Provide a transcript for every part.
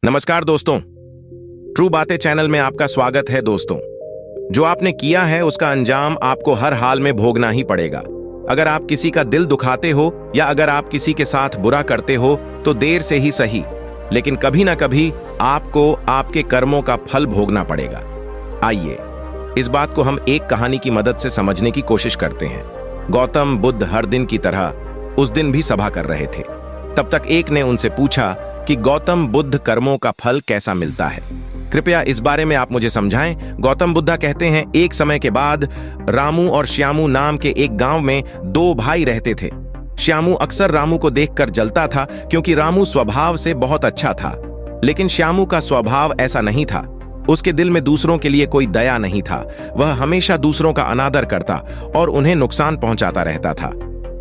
नमस्कार दोस्तों, ट्रू बातें चैनल में आपका स्वागत है। दोस्तों, जो आपने किया है उसका अंजाम आपको हर हाल में भोगना ही पड़ेगा। अगर आप किसी का दिल दुखाते हो या अगर आप किसी के साथ बुरा करते हो तो देर से ही सही, लेकिन कभी ना कभी आपको आपके कर्मों का फल भोगना पड़ेगा। आइए इस बात को हम एक कहानी की मदद से समझने की कोशिश करते हैं। गौतम बुद्ध हर दिन की तरह उस दिन भी सभा कर रहे थे। तब तक एक ने उनसे पूछा कि गौतम बुद्ध कर्मों का फल कैसा मिलता है? कृपया इस बारे में आप मुझे समझाएं। गौतम बुद्धा कहते हैं, एक समय के बाद रामू और श्यामू नाम के एक गांव में दो भाई रहते थे। श्यामू अक्सर रामू को देखकर जलता था क्योंकि रामू स्वभाव से बहुत अच्छा था, लेकिन श्यामू का स्वभाव ऐसा नहीं था। उसके दिल में दूसरों के लिए कोई दया नहीं था। वह हमेशा दूसरों का अनादर करता और उन्हें नुकसान पहुंचाता रहता था।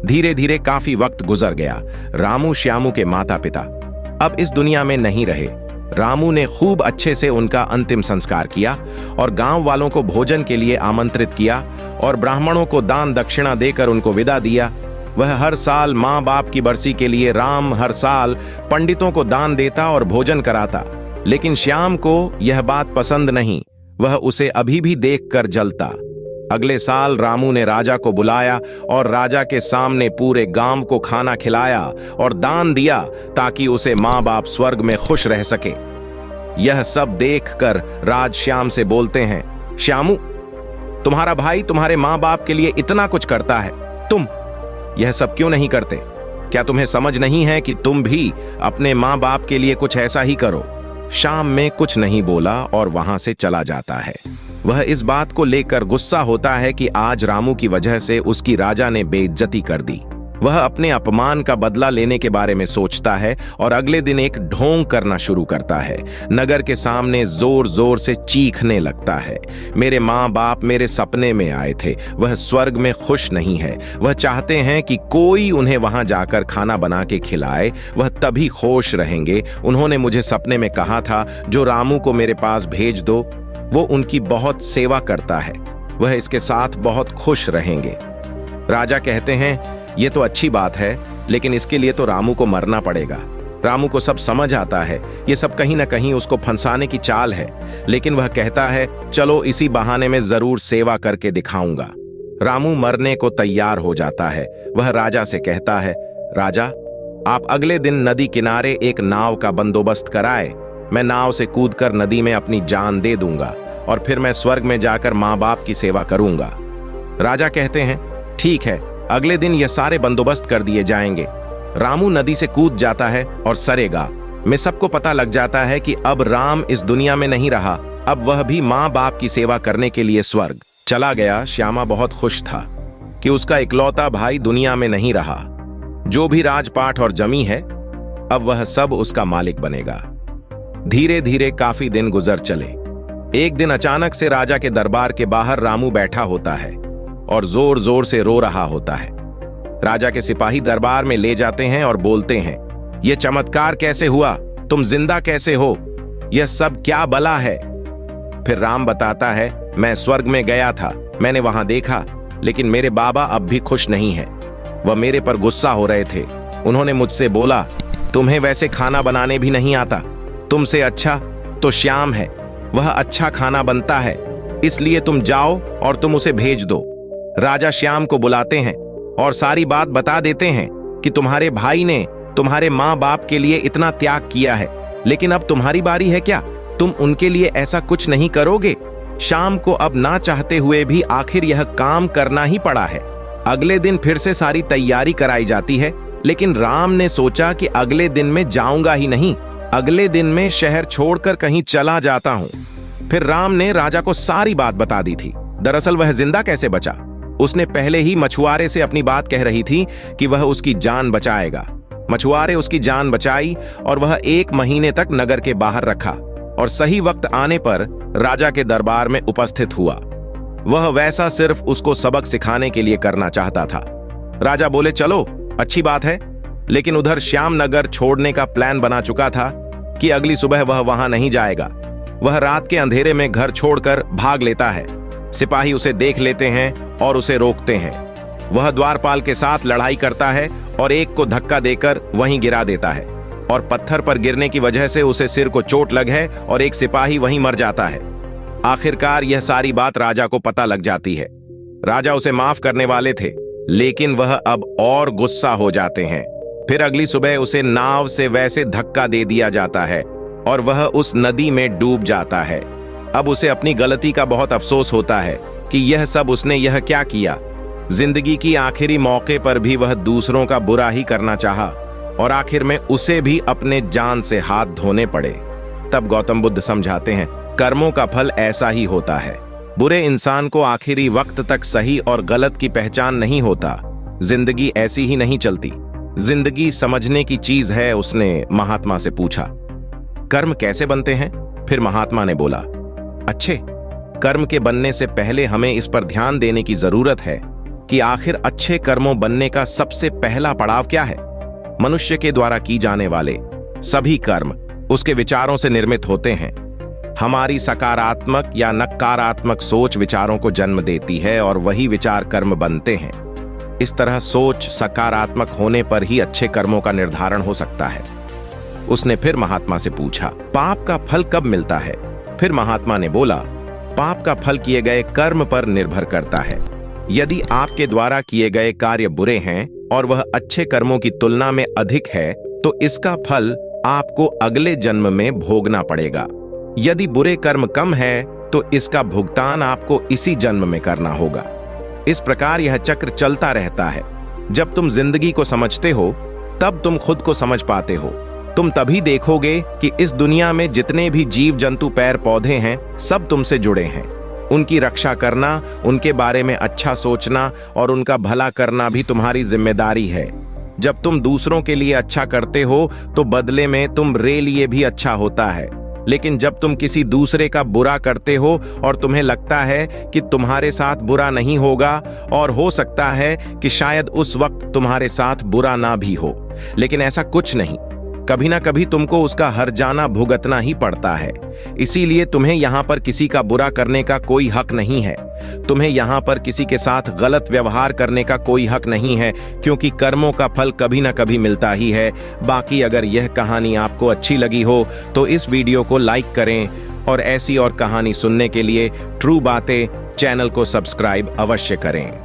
धीरे धीरे काफी वक्त गुजर गया। रामू श्यामू के माता पिता अब इस दुनिया में नहीं रहे। रामू ने खूब अच्छे से उनका अंतिम संस्कार किया और गांव वालों को भोजन के लिए आमंत्रित किया और ब्राह्मणों को दान दक्षिणा देकर उनको विदा दिया। वह हर साल माँ बाप की बरसी के लिए राम हर साल पंडितों को दान देता और भोजन कराता, लेकिन श्याम को यह बात पसंद नहीं। वह उसे अभी भी देखकर जलता। अगले साल रामू ने राजा को बुलाया और राजा के सामने पूरे गांव को खाना खिलाया और दान दिया ताकि उसे माँ बाप स्वर्ग में खुश रह सके। यह सब देखकर राज श्याम से बोलते हैं, श्यामू, तुम्हारा भाई तुम्हारे माँ बाप के लिए इतना कुछ करता है, तुम यह सब क्यों नहीं करते? क्या तुम्हें समझ नहीं है कि तुम भी अपने माँ बाप के लिए कुछ ऐसा ही करो? श्याम में कुछ नहीं बोला और वहां से चला जाता है। वह इस बात को लेकर गुस्सा होता है कि आज रामू की वजह से उसकी राजा ने बेइज्जती कर दी। वह अपने अपमान का बदला लेने के बारे में सोचता है और अगले दिन एक ढोंग करना शुरू करता है। नगर के सामने जोर जोर से चीखने लगता है, मेरे माँ बाप मेरे सपने में आए थे, वह स्वर्ग में खुश नहीं है। वह चाहते हैं कि कोई उन्हें वहां जाकर खाना बना के खिलाए, वह तभी खुश रहेंगे। उन्होंने मुझे सपने में कहा था, जो रामू को मेरे पास भेज दो, वो उनकी बहुत सेवा करता है, वह इसके साथ बहुत खुश रहेंगे। राजा कहते हैं, ये तो अच्छी बात है, लेकिन इसके लिए तो रामू को मरना पड़ेगा। रामू को सब समझ आता है, ये सब कहीं ना कहीं उसको फंसाने की चाल है, लेकिन वह कहता है, चलो इसी बहाने में जरूर सेवा करके दिखाऊंगा। रामू मरने को तैयार हो जाता है। वह राजा से कहता है, राजा, आप अगले दिन नदी किनारे एक नाव का बंदोबस्त कराए। मैं नाव से कूदकर नदी में अपनी जान दे दूंगा और फिर मैं स्वर्ग में जाकर माँ बाप की सेवा करूंगा। राजा कहते हैं, ठीक है, अगले दिन यह सारे बंदोबस्त कर दिए जाएंगे। रामू नदी से कूद जाता है और सरेगा में सबको पता लग जाता है कि अब राम इस दुनिया में नहीं रहा। अब वह भी माँ बाप की सेवा करने के लिए स्वर्ग चला गया। श्यामा बहुत खुश था कि उसका इकलौता भाई दुनिया में नहीं रहा। जो भी राजपाट और जमी है, अब वह सब उसका मालिक बनेगा। धीरे धीरे काफी दिन गुजर चले। एक दिन अचानक से राजा के दरबार के बाहर रामू बैठा होता है और जोर जोर से रो रहा होता है। राजा के सिपाही दरबार में ले जाते हैं और बोलते हैं, यह चमत्कार कैसे हुआ? तुम जिंदा कैसे हो? यह सब क्या बला है? फिर राम बताता है, मैं स्वर्ग में गया था, मैंने वहां देखा, लेकिन मेरे बाबा अब भी खुश नहीं है। वह मेरे पर गुस्सा हो रहे थे। उन्होंने मुझसे बोला, तुम्हें वैसे खाना बनाने भी नहीं आता, तुमसे अच्छा तो श्याम है, वह अच्छा खाना बनता है, इसलिए तुम जाओ और तुम उसे भेज दो। राजा श्याम को बुलाते हैं और सारी बात बता देते हैं कि तुम्हारे भाई ने तुम्हारे माँ बाप के लिए इतना त्याग किया है, लेकिन अब तुम्हारी बारी है क्या? तुम उनके लिए ऐसा कुछ नहीं करोगे? श्याम को अब ना चाहते हुए भी आखिर यह काम करना ही पड़ा है। अगले दिन फिर से सारी तैयारी कराई जाती है, लेकिन राम ने सोचा कि अगले दिन में जाऊंगा ही नहीं, अगले दिन में शहर छोड़कर कहीं चला जाता हूं। फिर राम ने राजा को सारी बात बता दी थी। दरअसल वह जिंदा कैसे बचा? उसने पहले ही मछुआरे से अपनी बात कह रही थी कि वह उसकी जान बचाएगा। मछुआरे उसकी जान बचाई और वह 1 महीने तक नगर के बाहर रखा और सही वक्त आने पर राजा के दरबार में उपस्थित हुआ। वह वैसा सिर्फ उसको सबक सिखाने के लिए करना चाहता था। राजा बोले, चलो अच्छी बात है, लेकिन उधर श्याम नगर छोड़ने का प्लान बना चुका था कि अगली सुबह वह वहां नहीं जाएगा। वह रात के अंधेरे में घर छोड़कर भाग लेता है। सिपाही उसे देख लेते हैं और उसे रोकते हैं। वह द्वारपाल के साथ लड़ाई करता है और एक को धक्का देकर वहीं गिरा देता है। और पत्थर पर गिरने की वजह से उसे सिर को चोट लग है और एक सिपाही वहीं मर जाता है। आखिरकार यह सारी बात राजा को पता लग जाती है। राजा उसे माफ करने वाले थे, लेकिन वह अब और गुस्सा हो जाते हैं। फिर अगली सुबह उसे नाव से वैसे धक्का दे दिया जाता है और वह उस नदी में डूब जाता है। अब उसे अपनी गलती का बहुत अफसोस होता है कि यह सब उसने यह क्या किया। जिंदगी की आखिरी मौके पर भी वह दूसरों का बुरा ही करना चाहा और आखिर में उसे भी अपने जान से हाथ धोने पड़े। तब गौतम बुद्ध समझाते हैं, कर्मों का फल ऐसा ही होता है। बुरे इंसान को आखिरी वक्त तक सही और गलत की पहचान नहीं होता। जिंदगी ऐसी ही नहीं चलती, जिंदगी समझने की चीज है। उसने महात्मा से पूछा, कर्म कैसे बनते हैं? फिर महात्मा ने बोला, अच्छे कर्म के बनने से पहले हमें इस पर ध्यान देने की जरूरत है कि आखिर अच्छे कर्मों बनने का सबसे पहला पड़ाव क्या है। मनुष्य के द्वारा की जाने वाले सभी कर्म उसके विचारों से निर्मित होते हैं। हमारी सकारात्मक या नकारात्मक सोच विचारों को जन्म देती है और वही विचार कर्म बनते हैं। इस तरह सोच सकारात्मक होने पर ही अच्छे कर्मों का निर्धारण हो सकता है। उसने फिर महात्मा से पूछा, पाप का फल कब मिलता है? फिर महात्मा ने बोला, पाप का फल किए गए कर्म पर निर्भर करता है। यदि आपके द्वारा किए गए कार्य बुरे हैं और वह अच्छे कर्मों की तुलना में अधिक है, तो इसका फल आपको अगले जन्म में भोगना पड़ेगा। यदि बुरे कर्म कम है, तो इसका भुगतान आपको इसी जन्म में करना होगा। इस प्रकार यह चक्र चलता रहता है। जब तुम जिंदगी को समझते हो, तब तुम खुद को समझ पाते हो। तुम तभी देखोगे कि इस दुनिया में जितने भी जीव जंतु पैर पौधे हैं, सब तुमसे जुड़े हैं। उनकी रक्षा करना, उनके बारे में अच्छा सोचना और उनका भला करना भी तुम्हारी जिम्मेदारी है। जब तुम दूसरों के लिए अच्छा करते हो, तो बदले में तुम्हारे लिए भी अच्छा होता है। लेकिन जब तुम किसी दूसरे का बुरा करते हो और तुम्हें लगता है कि तुम्हारे साथ बुरा नहीं होगा, और हो सकता है कि शायद उस वक्त तुम्हारे साथ बुरा ना भी हो, लेकिन ऐसा कुछ नहीं। कभी ना कभी तुमको उसका हर्जाना भुगतना ही पड़ता है। इसीलिए तुम्हें यहाँ पर किसी का बुरा करने का कोई हक नहीं है। तुम्हें यहाँ पर किसी के साथ गलत व्यवहार करने का कोई हक नहीं है, क्योंकि कर्मों का फल कभी ना कभी मिलता ही है। बाकी अगर यह कहानी आपको अच्छी लगी हो तो इस वीडियो को लाइक करें और ऐसी और कहानी सुनने के लिए ट्रू बातें चैनल को सब्सक्राइब अवश्य करें।